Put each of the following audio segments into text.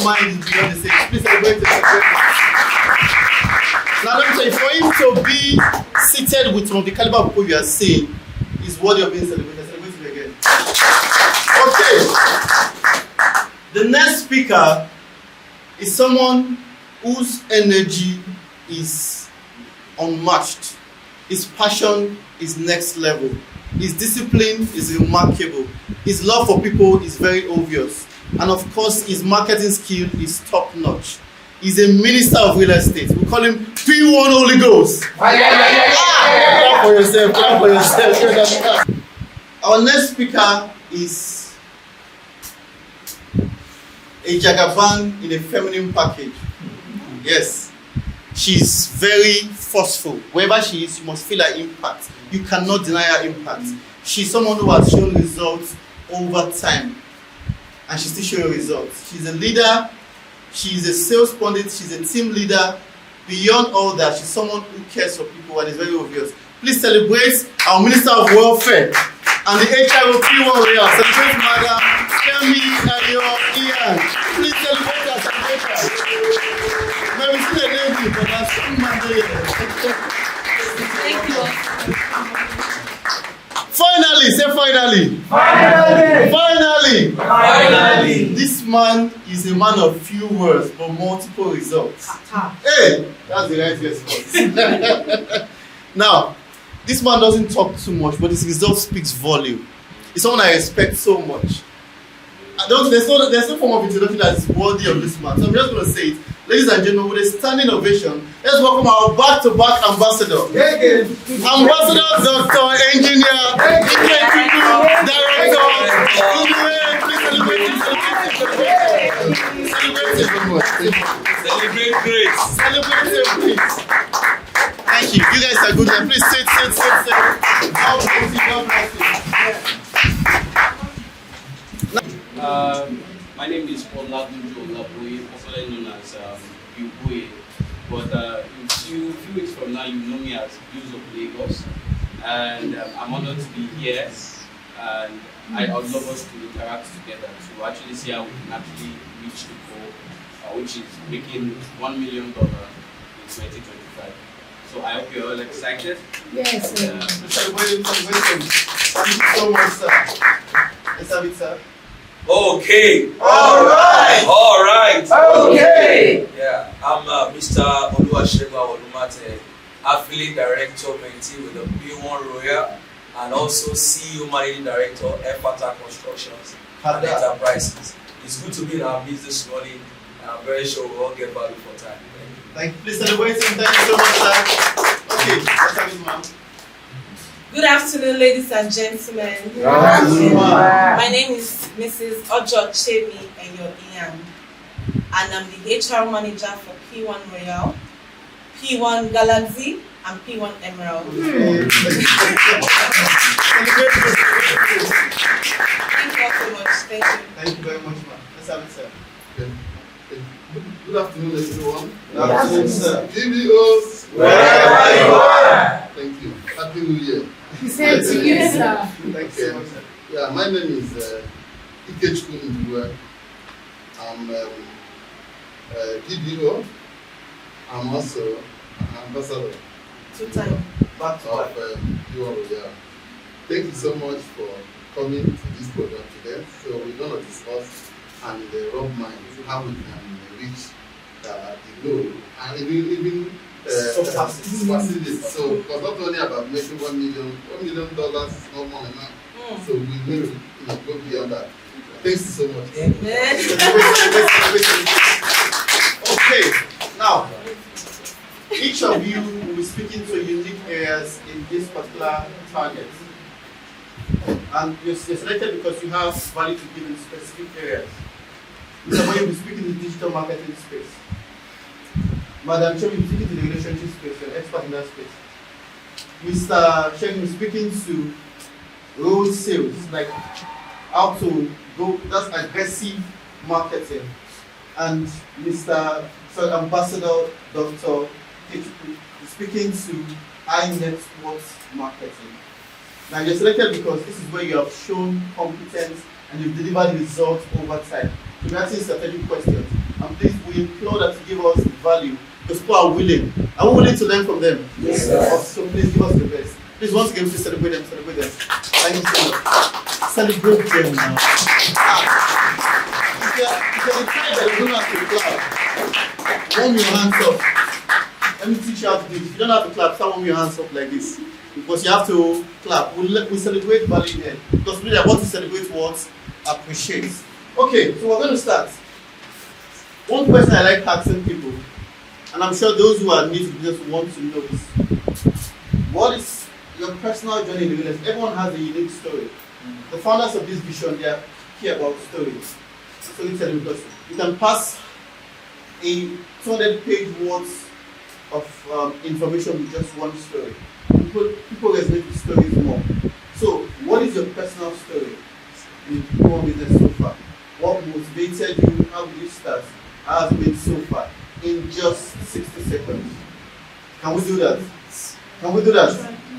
mind is beyond the stage. Please celebrate it. Now let me tell you, for him to be seated with some of the caliber of people you are seeing is worthy of being celebrated. Celebrate him again. Okay. The next speaker is someone whose energy is unmatched. His passion is next level. His discipline is remarkable. His love for people is very obvious. And of course, his marketing skill is top notch. He's a minister of real estate. We call him P1 Holy Ghost. Clap for yourself, clap for yourself. Our next speaker is a Jagaban in a feminine package. Yes. She's very forceful. Wherever she is, you must feel her impact. You cannot deny her impact. She's someone who has shown results over time. And she's still showing results. She's a leader. She's a sales pundit. She's a team leader. Beyond all that, she's someone who cares for people and is very obvious. Please celebrate our Minister of Welfare and the HIO P1 Royal. Celebrate Madam Kemi Ayo Ian. Please celebrate our celebration. May we see a lady for that strong Monday. Thank you. Finally, say finally. Finally. This man is a man of few words but multiple results. Hey, that's the right response. Now, this man doesn't talk too much, but his result speaks volume. It's someone I respect so much. There's no form of introduction that is worthy of this man. So I'm just going to say it. Ladies and gentlemen, with a standing ovation, let's welcome our back-to-back ambassador. Ambassador, Dr. Engineer, Director, please celebrate grace. Celebrate him, please. Thank you. You guys are good. Please sit. God bless you. My name is Olagunjo Olaboye, popularly known as Uboye. But in a few weeks from now, you know me as Blues of Lagos. And I'm honored to be here. And I would love us to interact together to actually see how we can actually reach the goal, which is making $1 million in 2025. So I hope you're all excited. Yes. Celebrate. Thank you so much, sir. Let's have it, sir. Okay. All right. Okay. Yeah, I'm Mr. Oluwasegun Olumate, Affiliate Director Mentee with the P1 Royal, and also CEO Managing Director Efata Constructions and Enterprises. It's good to be in our business morning, and I'm very sure we'll all get value for time. Thank you. Please celebrate him. Thank you so much, sir. Okay, let's have it, ma'am. Good afternoon, ladies and gentlemen. My name is Mrs. Ojo Chemi Eyo Ian, and I'm the HR manager for P1 Royal, P1 Galaxy, and P1 Emerald. Thank you all so much. Thank you. Thank you very much, ma'am. Let's have it, sir. Good afternoon, everyone. Good afternoon, sir. GBOs, wherever you are. Thank you. Happy New Year. Same to you, sir. Thank you so much, sir. Yeah, my name is Ikechukwu Ndubwe. I'm GBO. I'm also an ambassador Two-time. of P1 Royal. Thank you so much for coming to this program today. So we're going to discuss and rub minds how we can reach the goal and even surpass it. So because not only about making $1 million is not money now. So we need to go beyond that. Thanks so much. Okay, now each of you will be speaking to unique areas in this particular target. And you're selected because you have value to give in specific areas. Mr. Boy will be speaking in the digital marketing space. Madam Chen will be speaking to the relationship space, you're an expert in that space. Mr. Chen will be speaking to road sales, like how to go, that's aggressive marketing. And Mr. Ambassador Dr. Ikechukwu is speaking to high net worth marketing. Now you're selected because this is where you have shown competence and you've delivered results over time. So we're asking strategic questions. and please, we implore that you give us value because people are willing. Are we willing to learn from them? Yes, sir. So please give us the best. Please, once again, please celebrate them. Thank you so much. Celebrate them now. If you're the kind that you don't have to clap, warm your hands up. Let me teach you how to do it. If you don't have to clap, start warming your hands up like this. Because you have to clap. We celebrate value here. Because really, I want to celebrate what appreciate. Okay, so we're going to start. One question I like asking people, and I'm sure those who are new to business want to know is, what is your personal journey in the business? Everyone has a unique story. The founders of this vision, they are care about stories. Storytelling, because you can pass a 200-page words of information with just one story. People resonate with stories more. So, what is your personal story in your business so far? What motivated you? How did you start? How has it been so far? In just 60 seconds. Can we do that? Is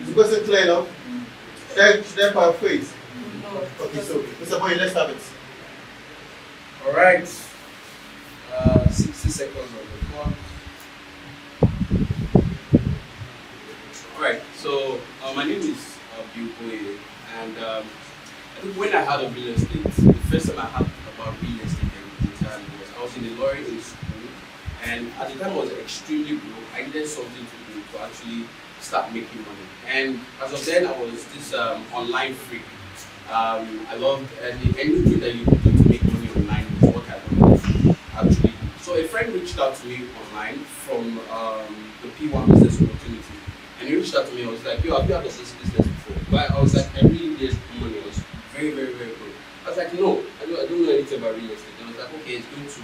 the question clear enough? Should I paraphrase? No. Okay, so Mr. Boy, let's have it. All right. 60 seconds on the clock. All right. So my name is Bill Boye, and I think when I heard of real estate, the first time I heard about real estate was I was in the lawyer in school, and at the time I was extremely broke. I needed something to do to actually start making money, and as of then I was this online freak. I loved anything that you could do to make money online was what I wanted to actually do. So a friend reached out to me online from the P1 business opportunity, and he reached out to me. I was like, "Yo, have you heard of this business before?" But I was like, "I really needed money." I was very, very, very broke. I was like, "No, I don't know anything about real estate." And I was like, "Okay, it's going to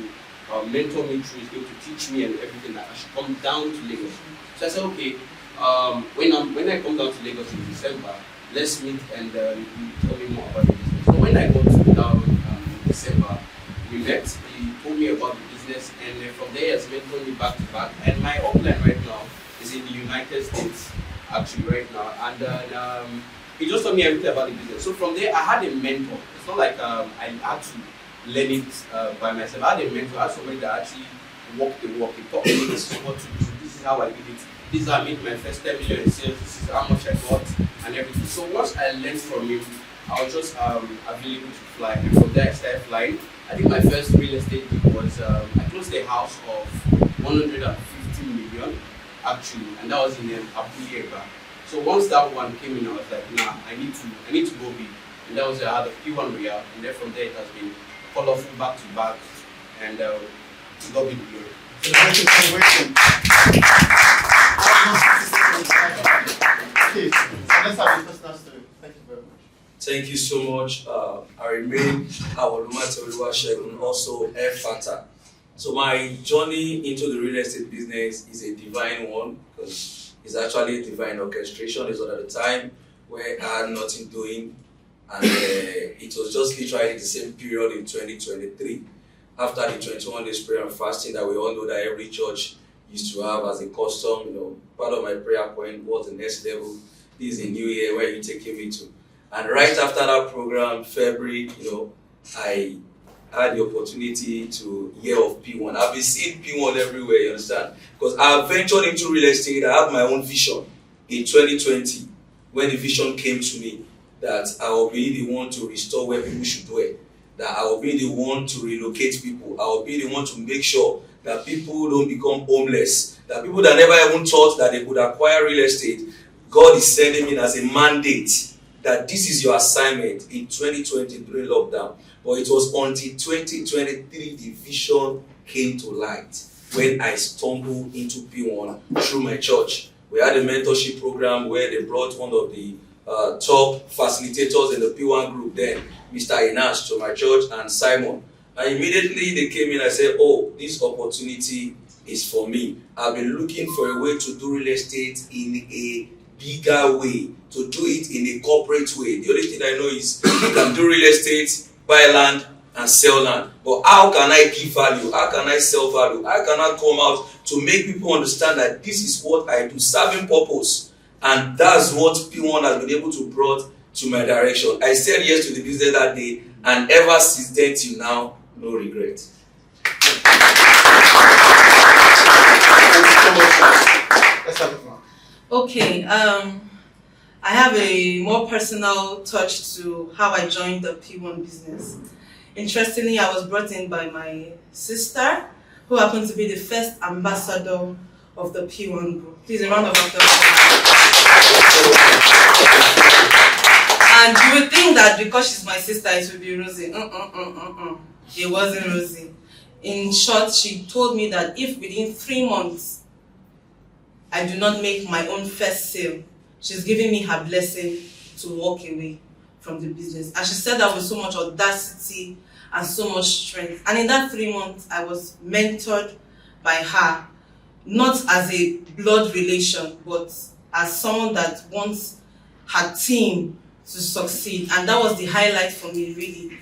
mentor me through. It's going to teach me and everything that I should come down to Lagos." So I said, "Okay, when I come down to Lagos in December, let's meet and you tell me more about the business." So when I got down in December, we met. He told me about the business, and from there, he has mentored me back to back. And my upline right now is in the United States, actually right now, and he just told me everything about the business. So from there, I had a mentor. It's not like I had to learn it by myself. I had a mentor. I had somebody that actually walked the walk. He taught me, this is what to do. This is how I did it. This is how I made my first 10 million in sales. This is how much I got and everything. So once I learned from him, I was just available to fly. And from there, I started flying. I think my first real estate deal was I closed a house of 150 million actually, and that was in Abuja. So once that one came in, I was like, nah, I need to go big. And that was I had a P1 Royale, and then from there it has been colorful back to back, and to God be the glory. Celebration. Okay, let's have a personal story. Thank you very much. Thank you so much. I remain Awolumate Oluwasegun, also Fata. So my journey into the real estate business is a divine one because it's actually a divine orchestration. It's not at a time where I had nothing doing, and it was just literally the same period in 2023 after the 21 days prayer and fasting that we all know that every church used to have as a custom. Part of my prayer point was the next level. This is a new year where you're taking me to. And right after that program, February, I had the opportunity to hear of P1. I've been seeing P1 everywhere, you understand? Because I ventured into real estate. I have my own vision in 2020 when the vision came to me that I will be the one to restore where people should dwell, that I will be the one to relocate people, I will be the one to make sure that people don't become homeless, that people that never even thought that they could acquire real estate, God is sending me as a mandate that this is your assignment in 2023 lockdown. But it was until 2023 the vision came to light when I stumbled into P1 through my church. We had a mentorship program where they brought one of the top facilitators in the P1 group then, Mr. Inash, to my church, and Simon. And immediately they came in and said, "Oh, this opportunity is for me. I've been looking for a way to do real estate in a bigger way, to do it in a corporate way. The only thing I know is you can do real estate, buy land, and sell land. But how can I give value? How can I sell value? How can I come out to make people understand that this is what I do, serving purpose?" And that's what P1 has been able to brought to my direction. I said yes to the business that day, and ever since then till now, no regret. Let's have it now. Okay, I have a more personal touch to how I joined the P1 business. Interestingly, I was brought in by my sister, who happened to be the first ambassador of the P1 group. Please, a round of applause. And you would think that because she's my sister, it would be Rosie. It wasn't Rosie. In short, she told me that if within 3 months I do not make my own first sale, she's giving me her blessing to walk away from the business. And she said that with so much audacity and so much strength. And in that 3 months, I was mentored by her, not as a blood relation, but as someone that wants her team to succeed. And that was the highlight for me, really,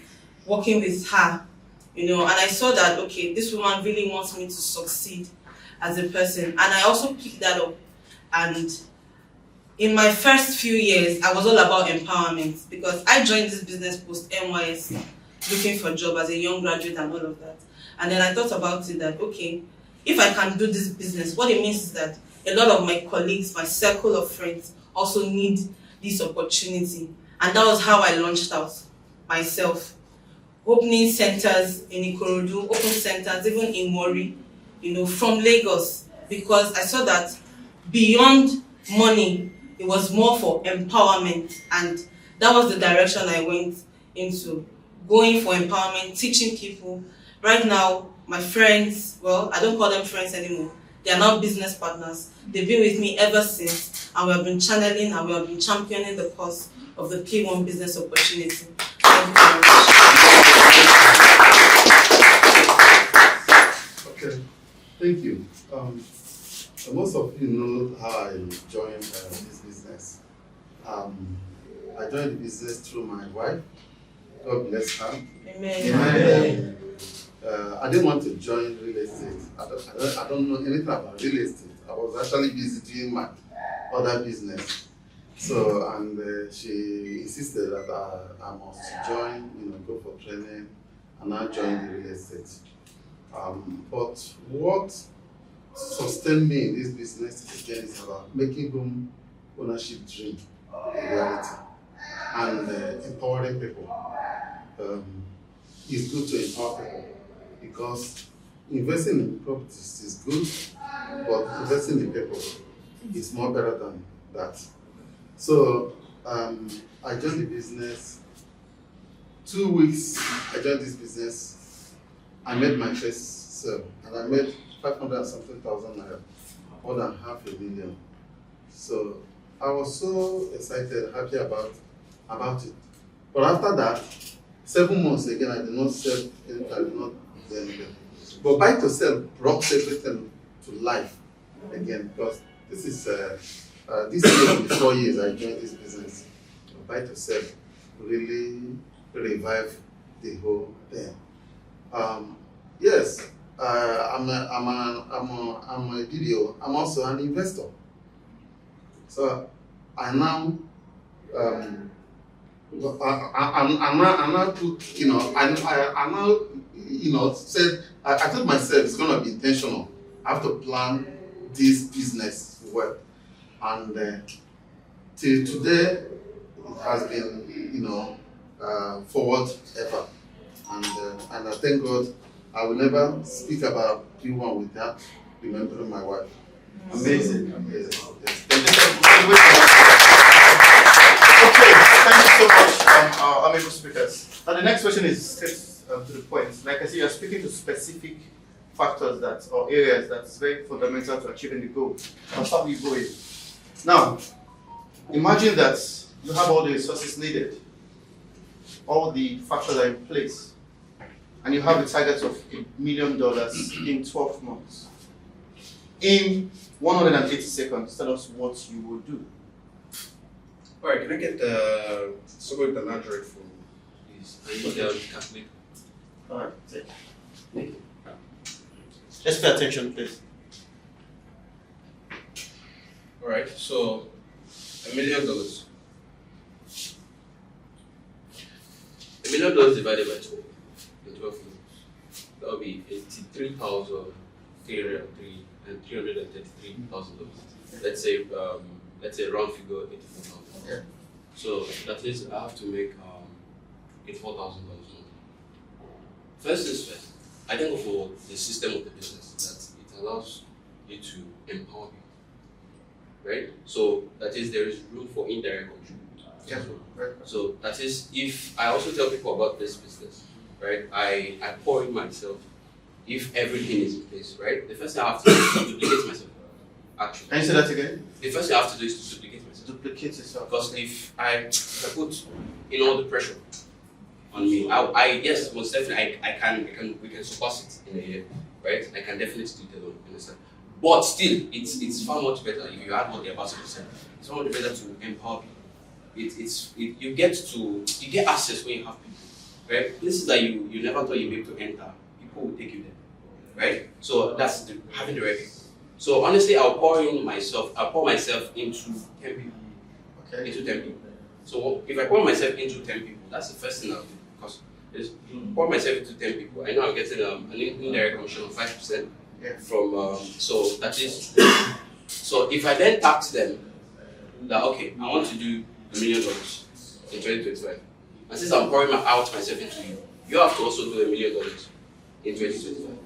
working with her. And I saw that, okay, this woman really wants me to succeed as a person. And I also picked that up. And in my first few years, I was all about empowerment, because I joined this business post NYSC, looking for a job as a young graduate and all of that. And then I thought about it that, okay, if I can do this business, what it means is that a lot of my colleagues, my circle of friends, also need this opportunity. And that was how I launched out myself. Opening centers in Ikorodu, open centers even in Warri, from Lagos, because I saw that beyond money, it was more for empowerment, and that was the direction I went into, going for empowerment, teaching people. Right now, my friends, well, I don't call them friends anymore. They are now business partners. They've been with me ever since, and we have been channeling and we have been championing the cause of the P1 business opportunity. Thank you very much. Okay, thank you. Most of you know how I joined this business. I joined the business through my wife. God bless her. Amen. Amen. I didn't want to join real estate. I don't know anything about real estate. I was actually busy doing my other business. So, and she insisted that I must join, go for training, and I joined the real estate. But what sustained me in this business again is about making home ownership dream a reality and empowering people. It's good to empower people because investing in properties is good, but investing in people is more better than that. So I joined the business. 2 weeks I joined this business. I made my first sale, and I made 500 and something thousand naira, more than $500,000. So I was so excited, happy about it. But after that, 7 months again, I did not sell anything. I did not do anything. But buy to sell brought everything to life again, because this is this year, 4 years I joined this business. Buy to sell really revived the whole thing. Yes, I'm a video. I'm also an investor. So I now said I told myself it's gonna be intentional. I have to plan this business well, and till today it has been forward ever, and I thank God. I will never speak about P1 without remembering my wife. Amazing. Yes. Okay, thank you so much, our amiable speakers. Now the next question is straight to the point. Like I said, you're speaking to specific factors or areas that's very fundamental to achieving the goal. I'll start with you. Now, imagine that you have all the resources needed, all the factors are in place, and you have a target of $1 million in 12 months. In 180 seconds, tell us what you will do. All right, can I get someone with an Android phone, please? All right, take it. Let's pay attention, please. All right, so $1 million. $1 million divided by 12. The 12 months. That will be $333,000. Let's say round figure $84,000. Yeah. So that is I have to make $84,000 more. First is first. I think for the system of the business that it allows you to empower people, right? So that is there is room for indirect control. Yeah. Right. So that is if I also tell people about this business, right? I pour in myself if everything is in place, right? The first thing I have to do is to duplicate myself. Actually. Can you say that again? The first thing I have to do is to duplicate myself. Duplicate yourself. Because if I put all the pressure on me, I yes, most definitely we can surpass it in a year, right? I can definitely do that, you understand? But still, it's far much better if you add what the ambassador said. It's far much better to empower people. You get access when you have people, right? Places that you never thought you'd be able to enter, people will take you there, right? So that's having the right people. So honestly, I'll pour myself into 10 people. Okay. Into 10 people. So if I pour myself into 10 people, that's the first thing I'll do. Because pour myself into 10 people, I know I'm getting an indirect commission of 5%. Yeah. From so that is so if I then tax them that okay, I want to do $1 million in 2025. And since I'm pouring out myself into you, you have to also do $1 million in 2025.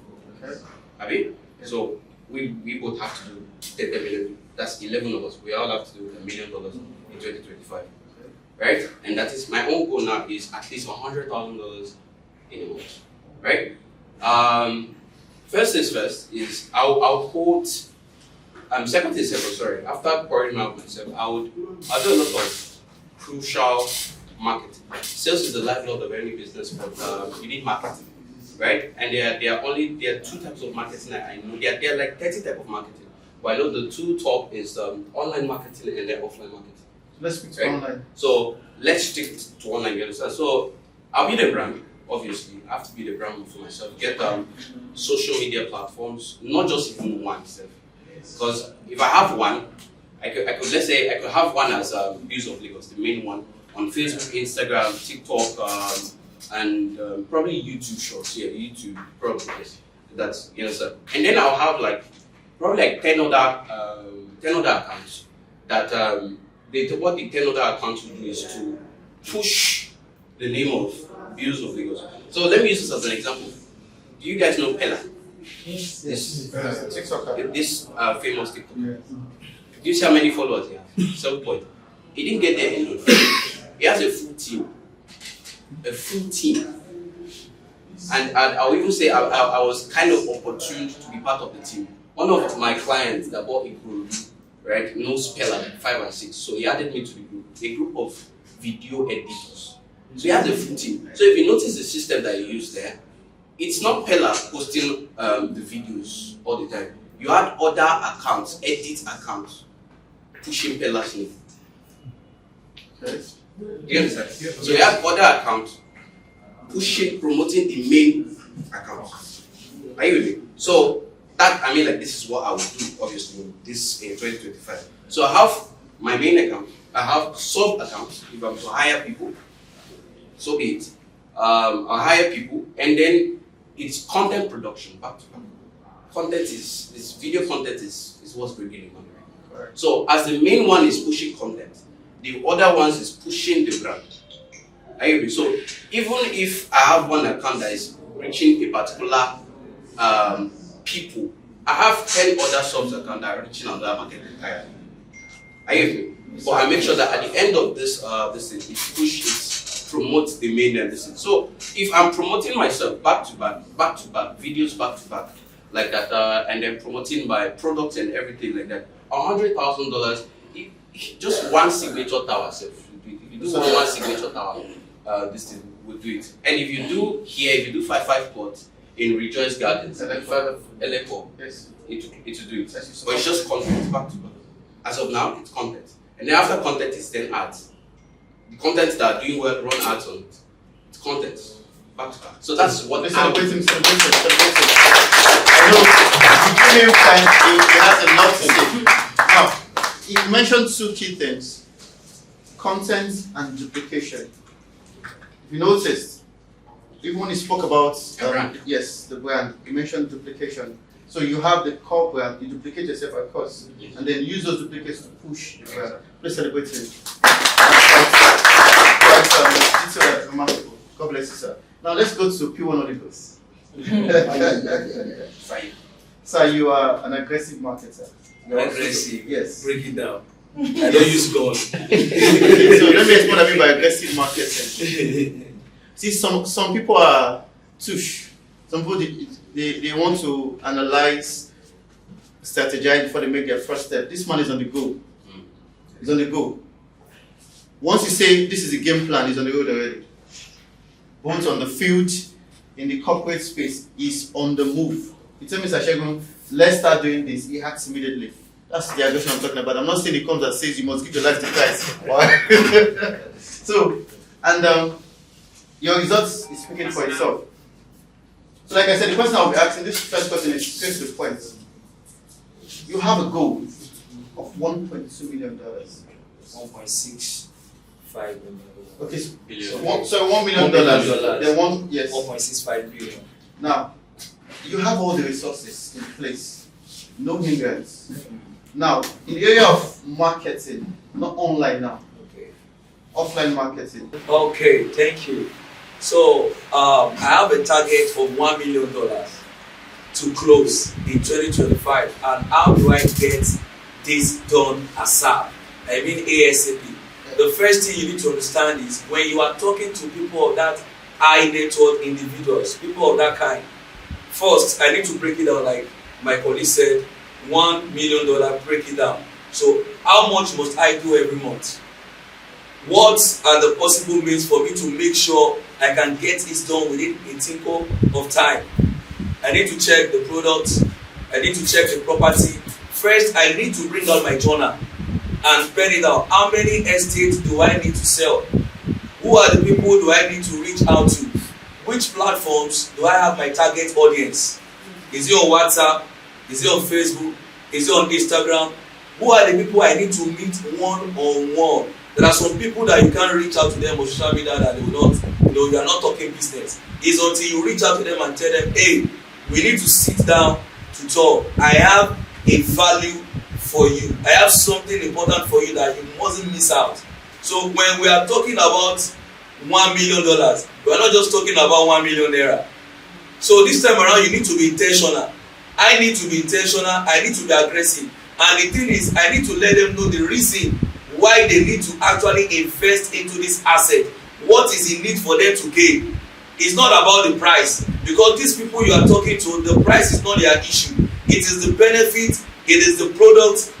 Okay. Abi? So we both have to do 10 million. That's 11 of us. We all have to do $1 million in 2025. Right? And that is my own goal now is at least $100,000 in a month. Right? First things first is I'll quote second things second, sorry. After pouring out myself, I'll do a lot of crucial marketing. Sales is the lifeblood of any business, but you need marketing. Right? And there are two types of marketing that I know. There are like 30 types of marketing. But I know the two top is online marketing and then offline marketing. Let's speak to Right. online. So let's stick to online, you understand? So I'll be the brand, obviously. I have to be the brand for myself. Get social media platforms, not just even one itself. Because if I have one, I could have one as Views of Lagos, the main one, on Facebook, Instagram, TikTok, and probably YouTube Shorts. Yeah, YouTube probably. Yes. That's you understand. And then I'll have probably 10 other accounts that what the 10 other accounts will do is to push the name of Views of Lagos. So let me use this as an example. Do you guys know Pella? Yes. TikToker. This famous TikToker. Do you see how many followers he has? 7 point. He didn't get there alone. He has a full team. A full team. And I'll even say I was kind of opportune to be part of the team. One of my clients that bought a group, right, knows Pella 5 and 6. So he added me to the group. A group of video editors. So he has a full team. So if you notice the system that you use there, it's not Pella posting the videos all the time. You had other accounts, edit accounts, pushing Pella's name. Okay. Do you understand? Yeah. So you have other accounts promoting the main account. Are you with me? So that this is what I would do, obviously, this in 2025. So I have my main account, I have sub accounts. If I'm to hire people, so be it. I'll hire people, and then it's content production back to back. This video content is what's bringing in money right now. Correct. So as the main one is pushing content, the other ones is pushing the brand. Are you with me? So even if I have one account that is reaching a particular people, I have 10 other subs accounts that are reaching another market entirely. Are you with me? But I make sure that at the end of this thing, it promotes the main and this thing. So if I'm promoting myself back to back, videos back to back, like that, and then promoting my products and everything like that, $100,000, just one signature tower. If you do one signature tower, this thing will do it. And if you do 5 plots in Rejoice Gardens, Elepo, Yes. it will do it. But it's just content back to back. As of now, it's content. And then after content is then ads. The content that are doing well run ads on it. It's content. Back to back. So that's what Celebrating. I know you give him time, he has a lot to say. Now, you mentioned two key things. Content and duplication. If you noticed, even when you spoke about the brand. yes, the brand, you mentioned duplication. So you have the core brand, you duplicate yourself across, and then use those duplicates to push the brand. Please celebrate him. Quite remarkable. God bless you, sir. Now let's go to P1 Olympics. Sir, you are an aggressive marketer. Aggressive. Yes. Break it down. I don't use gun. So let me explain what I mean by aggressive marketing. See, some people are touche. Some people they want to analyze, strategize before they make their first step. This man is on the go. He's on the go. Once you say this is a game plan, he's on the road already. Both on the field, in the corporate space, he's on the move. You tell Mr. Shegun, let's start doing this. He acts immediately. That's the aggression I'm talking about. I'm not saying he comes and says you must give your life to Christ. So, and your results is speaking for itself. So, like I said, the question I'll be asking, this first question is straight to the point. You have a goal of $1.2 million. 1.65 million. Okay, so Billion. $1 million. Then one, yes. 1.65 billion. Now, you have all the resources in place, no hindrance. Now, in the area of marketing, not online now, Okay. offline marketing. Okay, thank you. So I have a target of $1 million to close in 2025. And how do I get this done ASAP? I mean ASAP. The first thing you need to understand is when you are talking to people of that high net worth individuals, people of that kind, first I need to break it down like my colleague said, $1 million, break it down. So how much must I do every month? What are the possible means for me to make sure I can get this done within a tinkle of time? I need to check the products. I need to check the property. First, I need to bring out my journal and spread it out. How many estates do I need to sell? Who are the people do I need to reach out to? Which platforms do I have my target audience? Is it on WhatsApp? Is it on Facebook? Is it on Instagram? Who are the people I need to meet one-on-one? There are some people that you can't reach out to them on social media that they will not, you are not talking business. It's until you reach out to them and tell them, hey, we need to sit down to talk. I have a value for you. I have something important for you that you mustn't miss out. So when we are talking about $1 million, we are not just talking about 1 million naira. So this time around, you need to be intentional. I need to be intentional. I need to be aggressive. And the thing is, I need to let them know the reason why they need to actually invest into this asset. What is in need for them to gain? It's not about the price, because these people you are talking to, the price is not their issue. It is the benefit, it is the product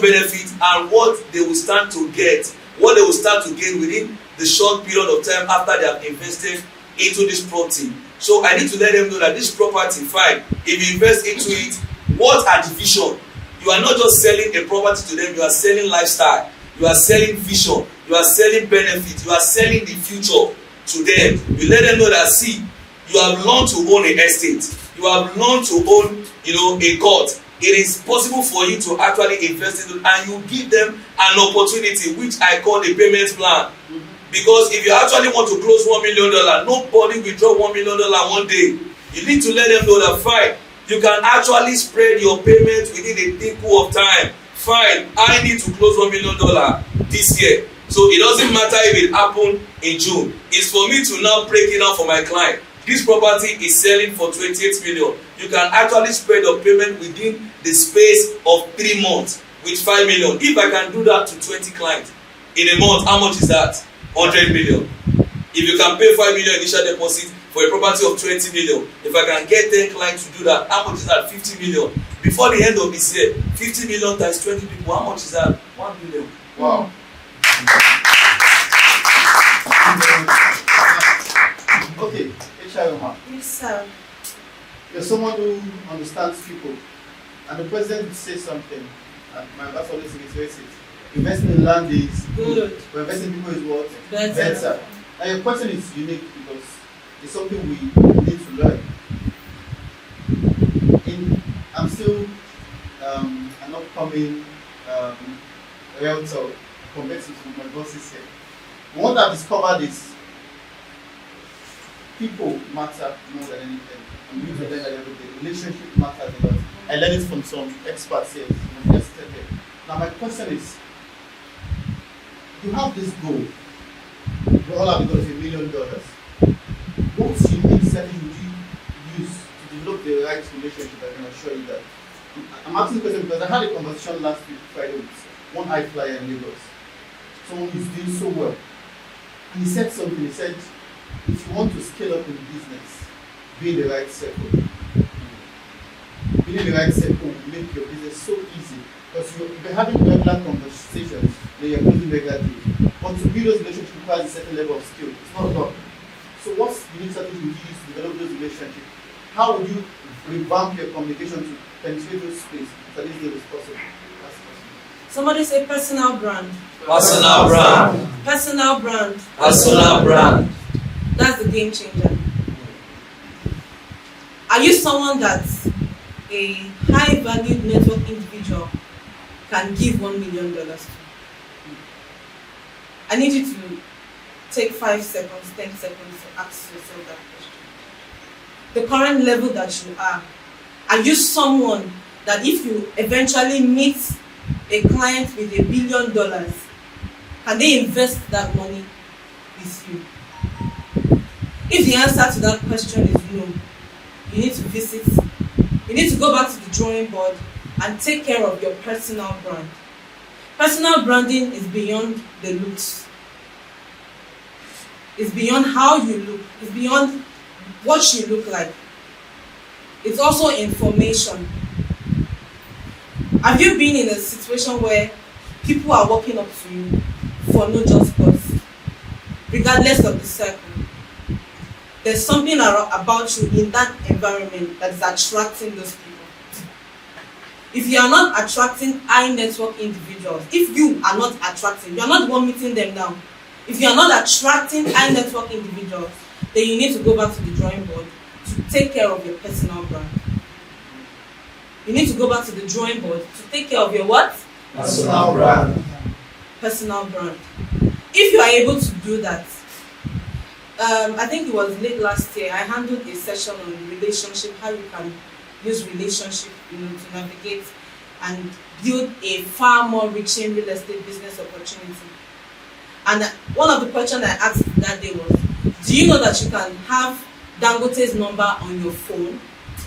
benefit, and what they will start to get, what they will start to gain within the short period of time after they have invested into this property. So I need to let them know that this property, fine, if you invest into it, what are the vision? You are not just selling a property to them, you are selling lifestyle, you are selling vision, you are selling benefit, you are selling the future to them. You let them know that, see, you have learned to own an estate, you have learned to own, a court. It is possible for you to actually invest in it, and you give them an opportunity, which I call the payment plan. Because if you actually want to close $1 million, nobody will drop $1 million one day. You need to let them know that, fine, you can actually spread your payment within a tinkle of time. Fine, I need to close $1 million this year. So it doesn't matter if it happened in June. It's for me to now break it down for my client. This property is selling for 28 million. You can actually spread your payment within the space of 3 months with 5 million. If I can do that to 20 clients in a month, how much is that? 100 million. If you can pay 5 million initial deposit for a property of 20 million, if I can get 10 clients to do that, how much is that? 50 million. Before the end of this year, 50 million times 20 people, how much is that? 1 billion. Wow. Okay, Echayoma. Yes, sir. You're someone who understands people, and the president says something, and my boss always reiterates it. Investing in land is Good. but investing in people is what? Better. Now your question is unique because it's something we need to learn. I'm still an upcoming realtor compared to my bosses here. What I've discovered is people matter more than anything. And we learn that every day. Relationship matters a lot. I learned it from some experts here yesterday. Now my question is, you have this goal. We all have the goal of $1 million. What unique setting would you use to develop the right relationship that can assure you that? I'm asking the question because I had a conversation last week, Friday, with one high flyer in Lagos. Someone who's doing so well. And he said something, he said, if you want to scale up in business, be in the right circle. Being in the right circle will make your business so easy. Because you're having regular conversations, then you're building regular deals. But to build those relationships requires a certain level of skill. It's not done. So what's the unique strategy would you use to develop those relationships? How would you revamp your communication to penetrate those space so that this is possible? Somebody say personal brand. Personal brand. Personal brand. Personal brand. That's the game changer. Are you someone that's a high valued network individual can give $1 million to? I need you to take 5 seconds, 10 seconds to ask yourself that question. The current level that you are you someone that if you eventually meet a client with $1 billion, can they invest that money with you? If the answer to that question is no, you need to visit, you need to go back to the drawing board and take care of your personal brand. Personal branding is beyond the looks. It's beyond how you look. It's beyond what you look like. It's also information. Have you been in a situation where people are walking up to you for no just cause, regardless of the circle? There's something about you in that environment that is attracting those people. If you are not attracting high network individuals, if you are not attracting, you are not the one meeting them now. If you are not attracting high network individuals, then you need to go back to the drawing board to take care of your personal brand. You need to go back to the drawing board to take care of your what? Personal brand. Personal brand. If you are able to do that, I think it was late last year, I handled a session on relationship, how you can use relationship, to navigate and build a far more reaching real estate business opportunity. And one of the questions I asked that day was, do you know that you can have Dangote's number on your phone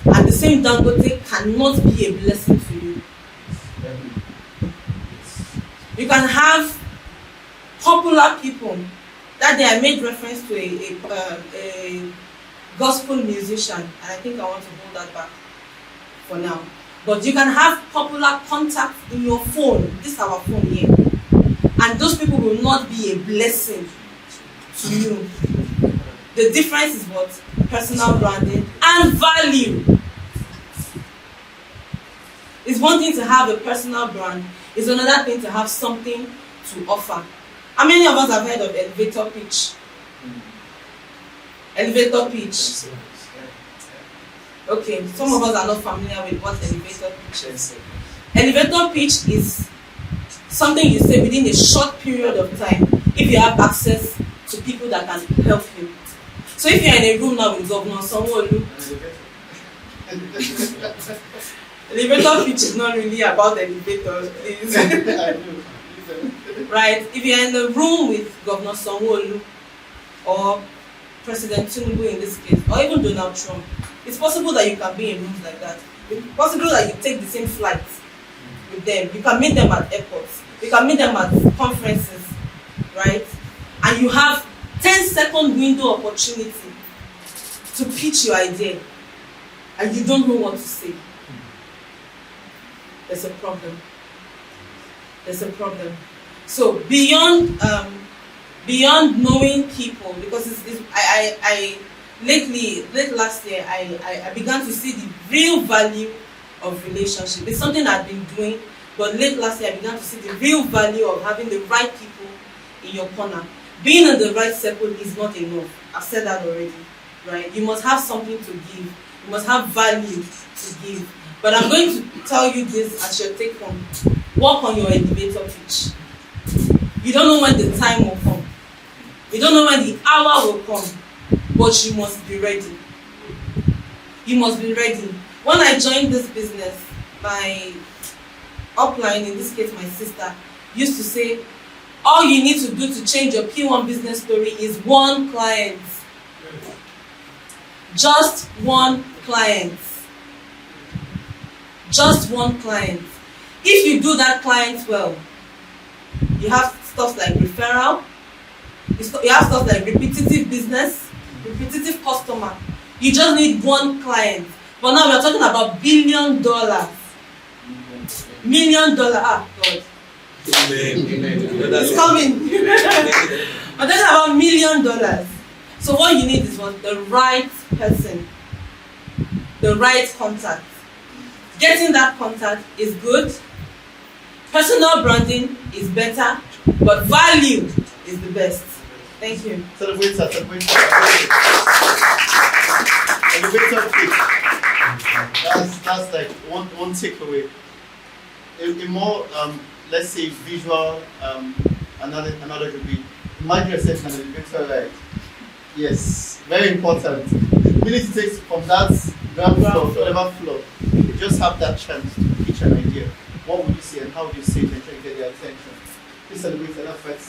and the same Dangote cannot be a blessing to you? You can have popular people. That day I made reference to a gospel musician, and I think I want to hold that back for now. But you can have popular contacts in your phone. This is our phone here. And those people will not be a blessing to you. The difference is what? Personal branding and value. It's one thing to have a personal brand. It's another thing to have something to offer. How many of us have heard of elevator pitch? Elevator pitch. Okay, some of us are not familiar with what elevator pitch is. Elevator pitch is something you say within a short period of time if you have access to people that can help you. So if you're in a room now with Governor Sanwo-Olu, elevator pitch is not really about elevators, please. Right? If you're in the room with Governor Sanwo-Olu or President Tinubu in this case, or even Donald Trump, it's possible that you can be in rooms like that. It's possible that you take the same flights with them. You can meet them at airports. You can meet them at conferences, right? And you have 10-second window opportunity to pitch your idea, and you don't know what to say. There's a problem. There's a problem. So beyond knowing people, because late last year, I began to see the real value of relationship. It's something I've been doing, but late last year I began to see the real value of having the right people in your corner. Being in the right circle is not enough. I've said that already, right? You must have something to give. You must have value to give. But I'm going to tell you this as your take home. Work on your elevator pitch. You don't know when the time will come. You don't know when the hour will come. but you must be ready. You must be ready. When I joined this business, my upline, in this case my sister, used to say, all you need to do to change your P1 business story is one client. Just one client. Just one client. If you do that client well, you have stuff like referral, you have stuff like repetitive business, repetitive customer. You just need one client. But now we're talking about $1 billion. $1 million, God. It's coming. We're talking about $1 million. So what you need is what? The right person, the right contact. Getting that contact is good. Personal branding is better, but value is the best. Thank you. Celebrate. Elevator pitch. That's like one takeaway. A more let's say visual another would be imagine yourself in an elevator ride. Yes, very important. You need to take from that ground floor to whatever floor. You just have that chance to pitch an idea. What would you say and how would you say it and try to get their attention? Please celebrate an effort.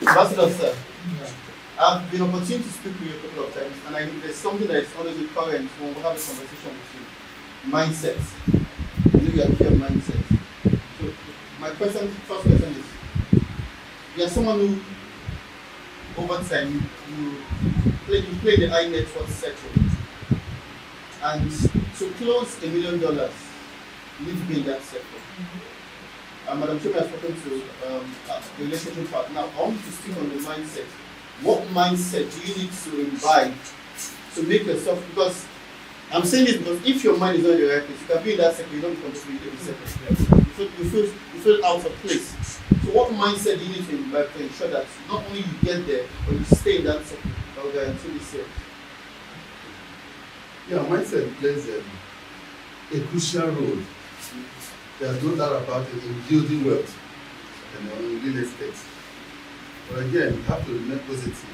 Ambassador, sir. I've been opportunity to speak with you a couple of times, and there's something that is always recurrent when we have a conversation with you. Mindset. You know you are clear mindset. So my first question is, you are someone who over time you play the high net worth sector. And to close $1 million, you need to be in that sector. Madam Chairman has spoken to the relationship partner. Now, I want you to speak on the mindset. What mindset do you need to imbibe to make yourself, because I'm saying this because if your mind is not in the right place, you can be in that sector, you don't contribute in the sector. You feel out of place. So what mindset do you need to imbibe to ensure that not only you get there, but you stay in that sector until this year? Yeah, mindset plays a crucial role. There's no doubt about it in building wealth, in real estate. But again, you have to remain positive,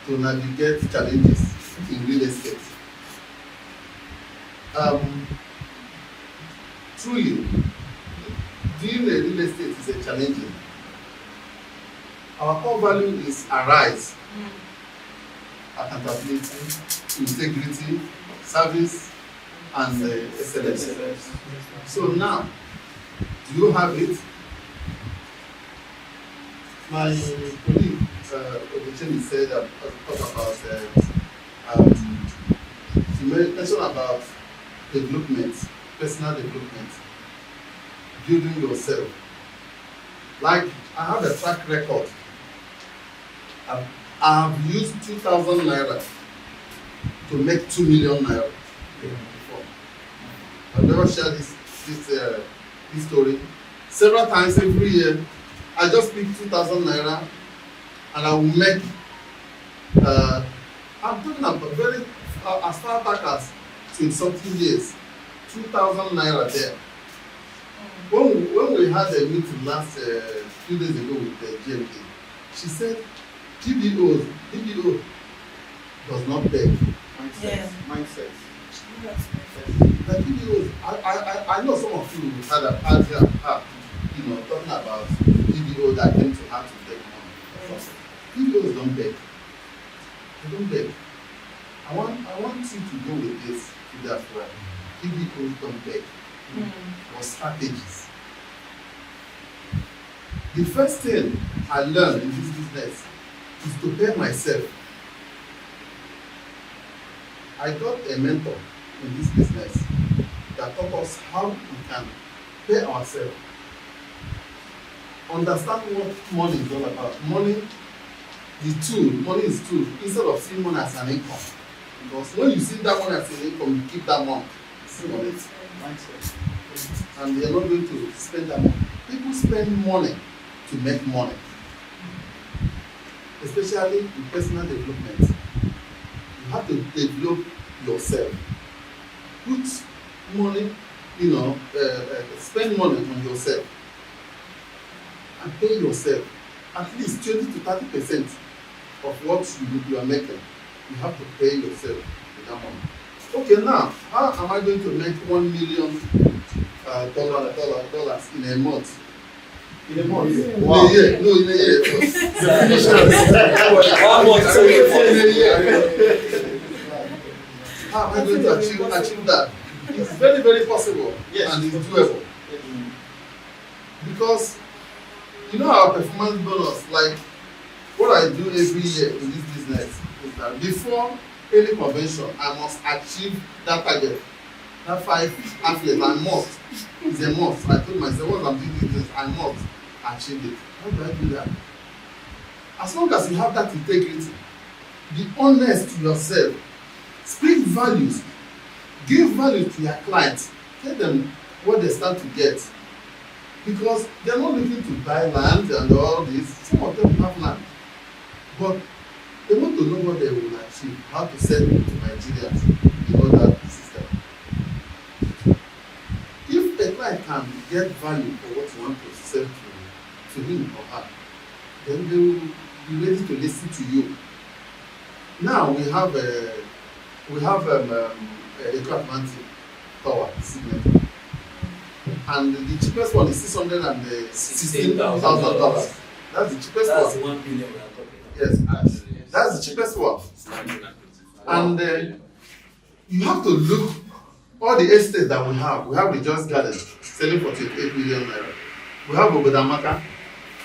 to navigate challenges in real estate. Truly, doing a real estate is a challenging. Our core value is arise, accountability, integrity, service, and excellence. So now, do you have it? My colleague, Oguchemi, said she mentioned about development, personal development, building yourself. Like, I have a track record. I've used 2,000 naira to make 2 million naira before. I've never shared this story. Several times every year, I just pick 2,000 naira and I will make, I'm talking about very, as far back as 20-something years, 2,000 naira there. When we had a meeting last few days ago with the GMK, she said, DBO does not beg. Mindset. The DBOs, I know some of you had talking about DBO that came to have to beg money. DBOs don't beg. They don't beg. I want you to go with this to that one. DBOs don't beg. Or strategies. The first thing I learned in this business is to pay myself. I got a mentor in this business that taught us how we can pay ourselves. Understand what money is all about. Money is tool. Instead of seeing money as an income. Because when you see that money as an income, you keep that money. See on it. And they are not going to spend that money. People spend money to make money. Especially in personal development. You have to develop yourself. Put money, spend money on yourself. and pay yourself at least 20 to 30% of what you are making. You have to pay yourself with that money. Okay, now, how am I going to make $1 million dollars in a month? In a month? Wow. In a year. No, in a year. In a year. How am I going to achieve that? It's very, very possible. Yes. And it's doable. Because you know our performance bonus, like what I do every year in this business is that before any convention, I must achieve that target. That 5 athletes, I must. It's a must. I told myself, once I'm doing this, I must achieve it. How do I do that? As long as you have that integrity, be honest to yourself, speak values, give value to your clients, tell them what they start to get. Because they're not looking to buy land and all this. Some of them have land. But they want to know what they will achieve, how to sell it to Nigerians in order system. If a client can get value for what you want to sell to him or her, then they will be ready to listen to you. Now we have a Atlantic tower signature. And the cheapest one is $616,000. That's the cheapest That's one. 1 billion we are talking about. Yes, that's the cheapest one. And you have to look all the estates that we have. We have the Just Garden selling for 28 million naira. We have Obodamaka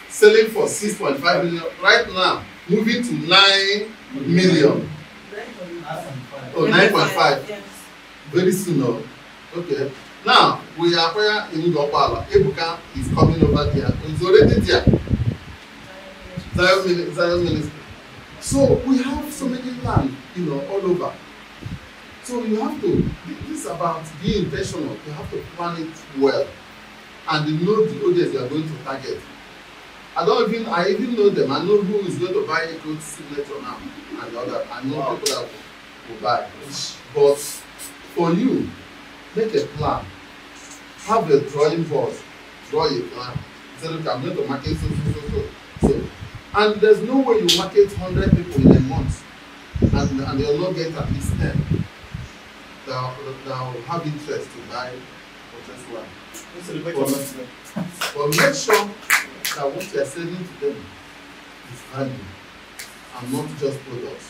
selling for 6.5 million. Right now, moving to 9 million. Oh, 9.5. Yes. Very soon. Oh. Okay. Now we acquire in Gopala. Ebuka is coming over there. It's already there. Zion Ministry. So we have so many land, all over. So you have to. This is about being intentional. You have to plan it well, and know the audience you are going to target. I even know them. I know who is going to buy a good signature now, and the other. I know people that will buy. But for you, make a plan. Have a drawing board. Draw a plan. Say, look, I'm going to market so. And there's no way you market 100 people in a month and you'll not get at least 10 that will have interest to buy what but make sure that what you are selling to them is value and not just products,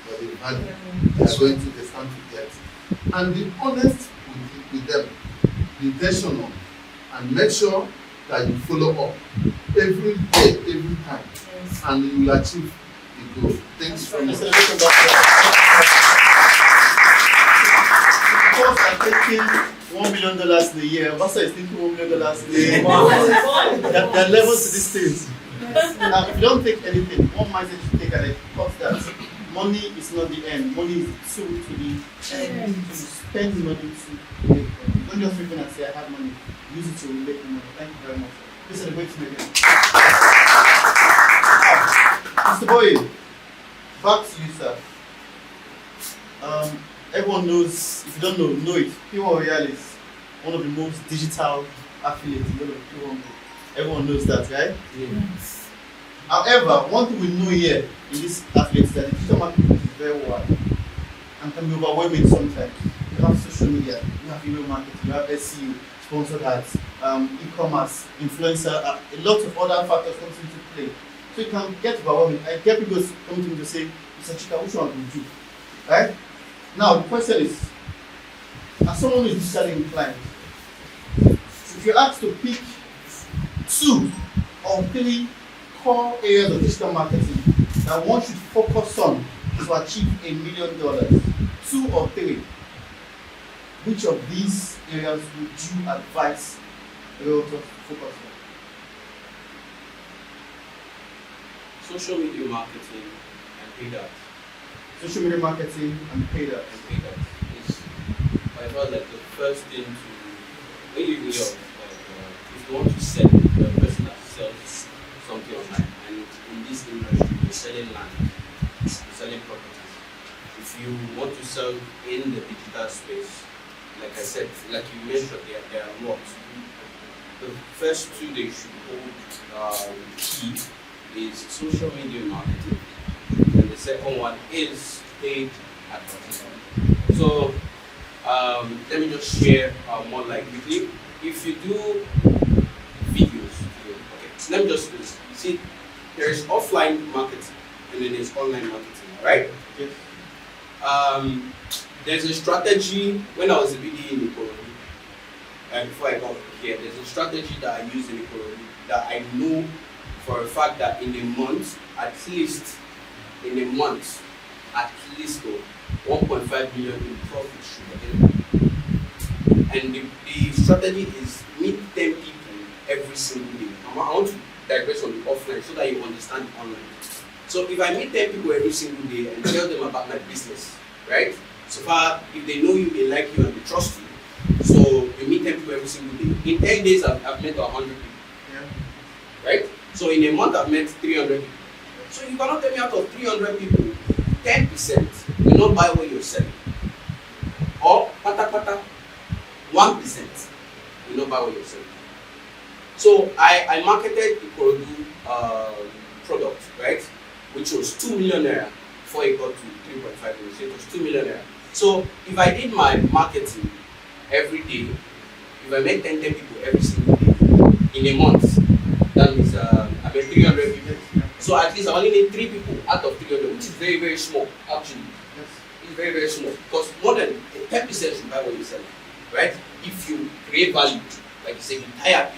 but the value they are going to stand to get. And be honest with them, be intentional, and make sure that you follow up every day, every time, and you will achieve the goal. Thanks so much. Because I'm taking $1 million in a year, Ambassador is taking $1 million in a year. There are levels to these things. Now, if you don't take anything, one message you take and it cuts that money is not the end. Money is the tool to the end. To spend money to make money. Don't just read and say, I have money. Use it to make money. Thank you very much. This is the way to make it. Mr. Boye, back to you, sir. Everyone knows, if you don't know it, P1 Royale is one of the most digital affiliates in the P1 group. Everyone knows that, right? Yes. However, one thing we know here in this affiliate is that the digital marketing is very wide and can be overwhelming sometimes. You have social media, you have email marketing, you have SEO, sponsored ads, e-commerce, influencer, a lot of other factors come into play. So it can get overwhelming. I get people coming to me to say, Mr. Chika, which one will do? Right? Now, the question is, as someone who is digitally inclined, if you're asked to pick 2 or 3 core areas of digital marketing that one should focus on to achieve $1 million, 2 or 3, which of these areas would you advise a realtor to focus on? Social media marketing and paid ads. Social media marketing and paid ads. And paid ads is by far like the first thing to, when you really if you want to sell, you're a person that sells something online, and in this industry you're selling land, you're selling properties. If you want to sell in the digital space, like I said, like you mentioned, there are lots. the first two they should hold key is social media marketing, and the second one is paid advertising. So let me just share more like quickly. If you do videos, okay, let me just see. There is offline marketing and then there's online marketing, right? Yes. There's a strategy when I was a BD in Ikorodu, and before I got here, there's a strategy that I use in Ikorodu that I know for a fact that in a month, at least 1.5 million in profit should be available. And the strategy is meet 10 people every single day. I want to digress on the offline so that you understand the online. So if I meet 10 people every single day and tell them about my business, right? So far, if they know you, they like you, and they trust you. So you meet 10 people every single day. In 10 days, I've met 100 people. Yeah. Right? So in a month, I've met 300 people. So you cannot tell me out of 300 people, 10% will not buy what you're selling. Or 1% will not buy what you're selling. So I marketed Ikorodu product, right? Which was 2 million naira before it got to 3.5 million. So it was 2 million naira. So if I did my marketing every day, if I met 10 people every single day in a month, that means I met 300 people. So at least I only need 3 people out of 300, which is very, very small, actually. Yes. It's very, very small. Because more than 10% should buy what you sell, right? If you create value, like you say, you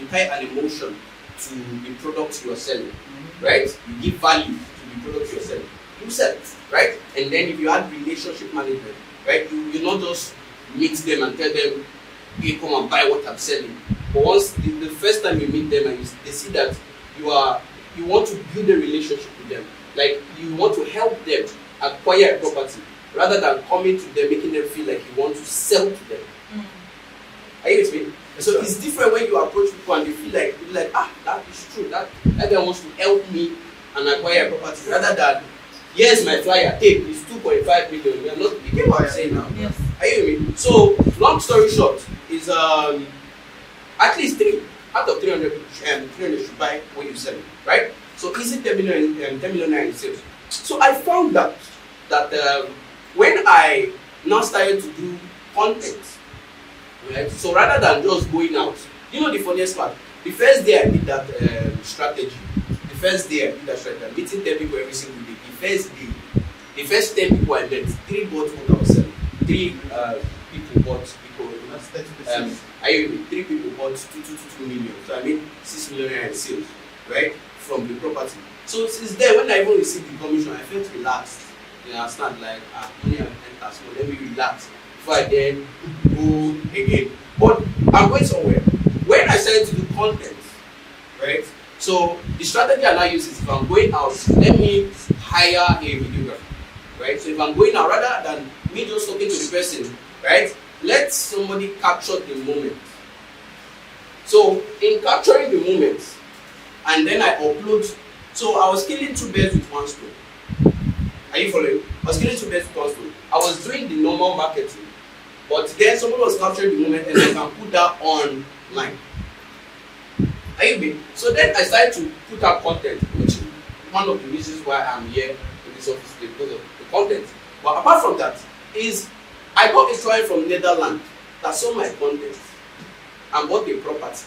tie an emotion to the products you are selling, right? You give value to the products you are selling. You sell it, right? And then if you add relationship management, right? You not just meet them and tell them, hey, come and buy what I'm selling. But once the first time you meet them and they see that you want to build a relationship with them, like you want to help them acquire a property rather than coming to them making them feel like you want to sell to them. Are you with me? So it's different when you approach people and they feel like that is true, that guy wants to help me and acquire a property rather than, yes, my flyer, take is 2.5 million. We are not, you get what I'm saying now? Yes. Are you with me? So long story short is at least 3 out of 300 should buy what you sell, right? So easy 10 million in sales. So I found that when I now started to do content, right? So rather than just going out, you know the funniest part? The first day I did that strategy, meeting 10 people every single day. The first 10 people I met, 3 bought what I was selling. 3 people bought. That's 30%. 3 people bought 2 million. So I made 6 million in sales, right? From the property. So since then, when I even received the commission, I felt relaxed. You understand? Like, money and enter, so let me relax before I then go again. But I'm going somewhere. When I started to do content, right? So the strategy I now use is if I'm going out, let me hire a videographer, right? So if I'm going out, rather than me just talking to the person, right? Let somebody capture the moment. So in capturing the moment, and then I upload. So I was killing 2 birds with 1 stone. Are you following? I was killing 2 birds with 1 stone. I was doing the normal marketing, but then someone was capturing the moment and I can put that online. Are you with me? So then I started to put out content, which is one of the reasons why I'm here in this office today, because of the content. But apart from that, is I got a client from Netherlands that saw my content and bought a property.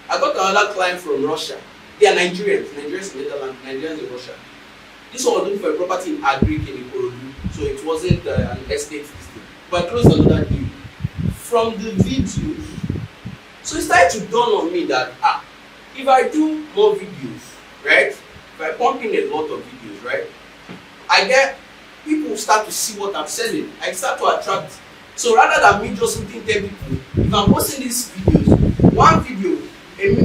I got another client from Russia. They are Nigerians in Netherlands, Nigerians in Russia. This one was looking for a property in Agric in Ikorodu, so it wasn't an estate listing. But I closed another deal from the videos. So it started to dawn on me that if I do more videos, right? If I pump in a lot of videos, right? I get people start to see what I'm selling. I start to attract. So rather than me just meeting 10 people, if I'm posting these videos, one video,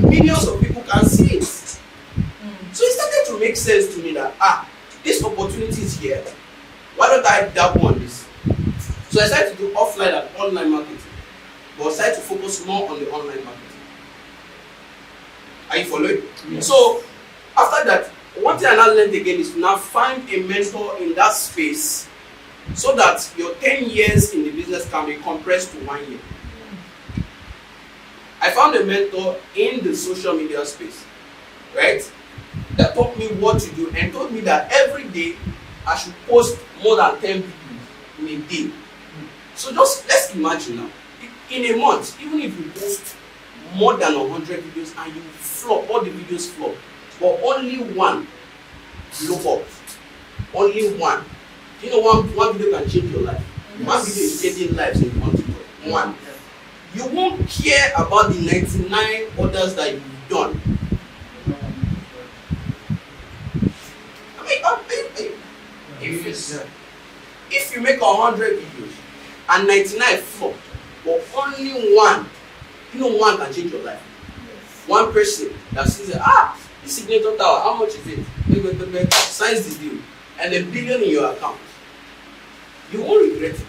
millions of people can see it. So it started to make sense to me that this opportunity is here. Why don't I dabble on this? So I started to do offline and online marketing, but I started to focus more on the online marketing. Are you following? Yes. So after that, one thing I now learned again is to now find a mentor in that space so that your 10 years in the business can be compressed to 1 year. I found a mentor in the social media space, right? That taught me what to do and told me that every day I should post more than 10 videos in a day. So just let's imagine now, in a month, even if you post more than 100 videos and you flop, all the videos flop, but only one blow up, only one. You know, one video can change your life. One video is changing lives in one video. One. You won't care about the 99 others that you've done. If you make 100 videos and 99 flop, but only one, you know, one can change your life. One person that says, the signature tower, how much is it? Signs the deal, and $1 billion in your account. You won't regret it.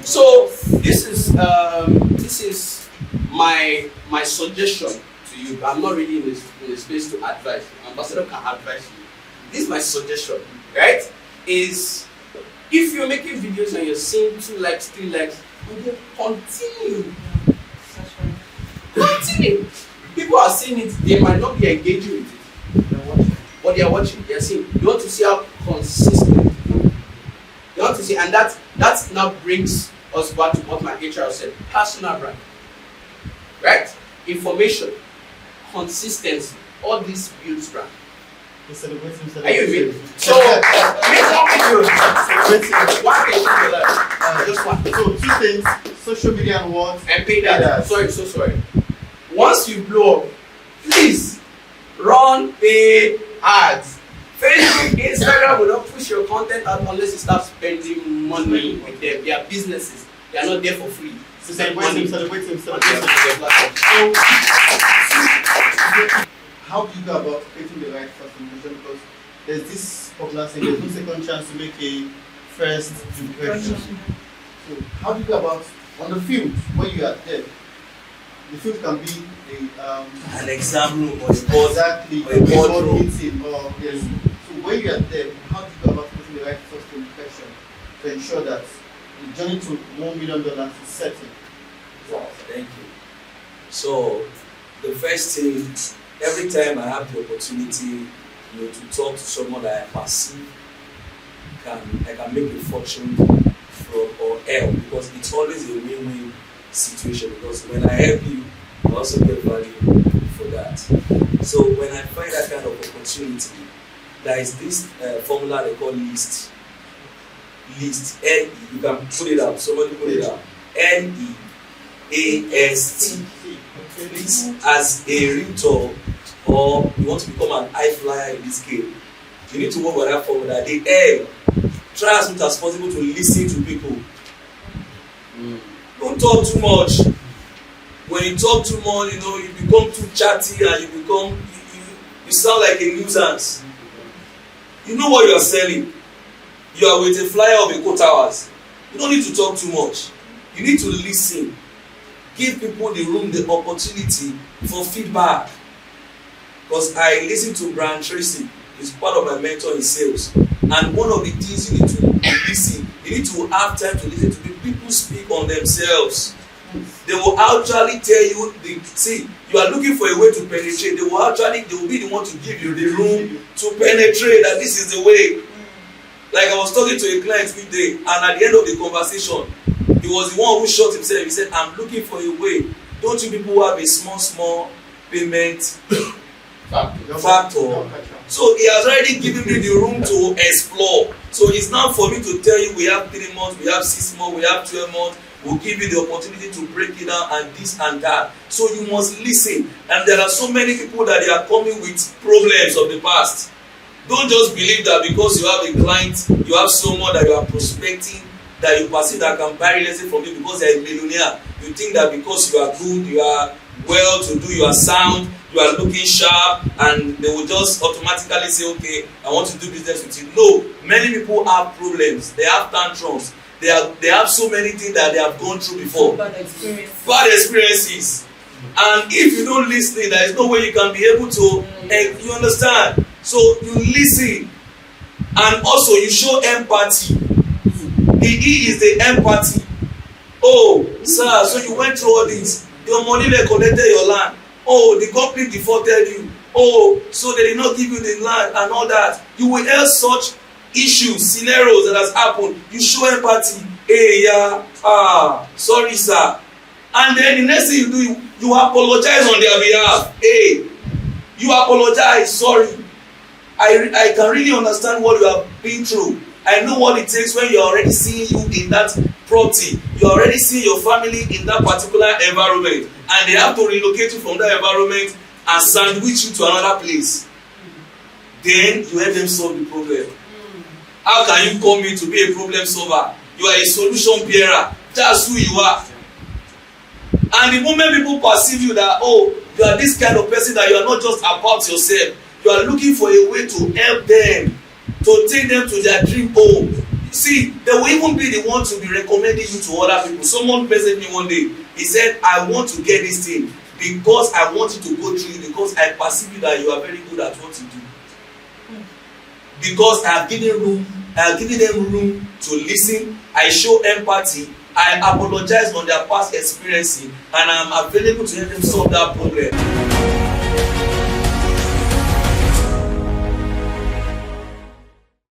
So this is my suggestion to you. I'm not really in the space to advise. Ambassador can advise you. This is my suggestion, right? Is if you're making videos and you're seeing 2 likes, 3 likes, continue. Continue. People are seeing it, they might not be engaging with it. But they are watching, they are seeing. You want to see how consistent. You want to see, and that now brings us back to what my HR said, personal brand. Right? Information, consistency, all these builds brand. Are you with me? So, make one video. One video. Just one. So 2 things, social media and what? And pay that. Sorry, so sorry. Once you blow up, please run paid ads. Facebook, Instagram will not push your content out unless you start spending money with them. They are businesses. They are not there for free. Celebrate him. How do you go about creating the right first impression? Because there's this popular saying, there's no second chance to make a first impression. So how do you go about on the field when you are there? The field can be an exam room or a board, exactly, or a board meeting, or yes. So when you are there, how do you go about putting the right first impression to ensure that the journey to $1 million is certain? Thank you. So the first thing, every time I have the opportunity, to talk to someone that I perceive I can make a fortune from or help, because it's always a win-win situation, because when I help you, I also get value for that. So when I find that kind of opportunity, there is this formula they call list. L-E, you can put it up, somebody put it up. L-E-A-S-T. This as a realtor, or you want to become an high flyer in this game, you need to work with that formula. The L, try as much as possible to listen to people. Don't talk too much. When you talk too much, you become too chatty and you sound like a nuisance. You know what you are selling. You are with a flyer of a coat hours. You don't need to talk too much. You need to listen. Give people the room, the opportunity for feedback. Because I listen to Brian Tracy. He's part of my mentor in sales. And one of the things you need to listen, you need to have time to listen to people speak on themselves. They will actually tell you, you are looking for a way to penetrate. They will be the one to give you the room to penetrate, that this is the way. Like I was talking to a client today, and at the end of the conversation, he was the one who shot himself. He said, I'm looking for a way. Don't you people have a small payment factor? So he has already given me the room to explore. So it's now for me to tell you, we have 3 months, we have 6 months, we have 12 months. We'll give you the opportunity to break it down and this and that. So you must listen. And there are so many people that they are coming with problems of the past. Don't just believe that because you have a client, you have someone that you are prospecting, that you perceive that can buy real estate from you because they are a millionaire. You think that because you are good, you are well to do, you are sound, you are looking sharp, and they will just automatically say, okay, I want to do business with you. No, many people have problems. They have tantrums. They have so many things that they have gone through before. Bad experiences. And if you don't listen, there is no way you can be able to, you understand? So you listen. And also you show empathy. The E is the empathy. Oh, sir, so you went through all this. your money they collected your land. Oh, the company defaulted you. Oh, so they did not give you the land and all that. You will hear such issues, scenarios that has happened. You show empathy. Hey, yeah, sorry, sir. And then the next thing you do, you apologize on their behalf. Hey, you apologize, sorry. I can really understand what you have been through. I know what it takes when you're already seeing you in that property. You're already seeing your family in that particular environment. And they have to relocate you from that environment and sandwich you to another place. Then you help them solve the problem. How can you come in to be a problem solver? You are a solution bearer. That's who you are. And the moment people perceive you that, oh, you are this kind of person, that you are not just about yourself. You are looking for a way to help them, to take them to their dream home. See, they will even be the one to be recommending you to other people. Someone messaged me one day. He said, I want to get this thing because I want you to go through it, because I perceive you that you are very good at what you do. Because I have given them room to listen. I show empathy. I apologize on their past experiences, and I'm available to help them solve that problem.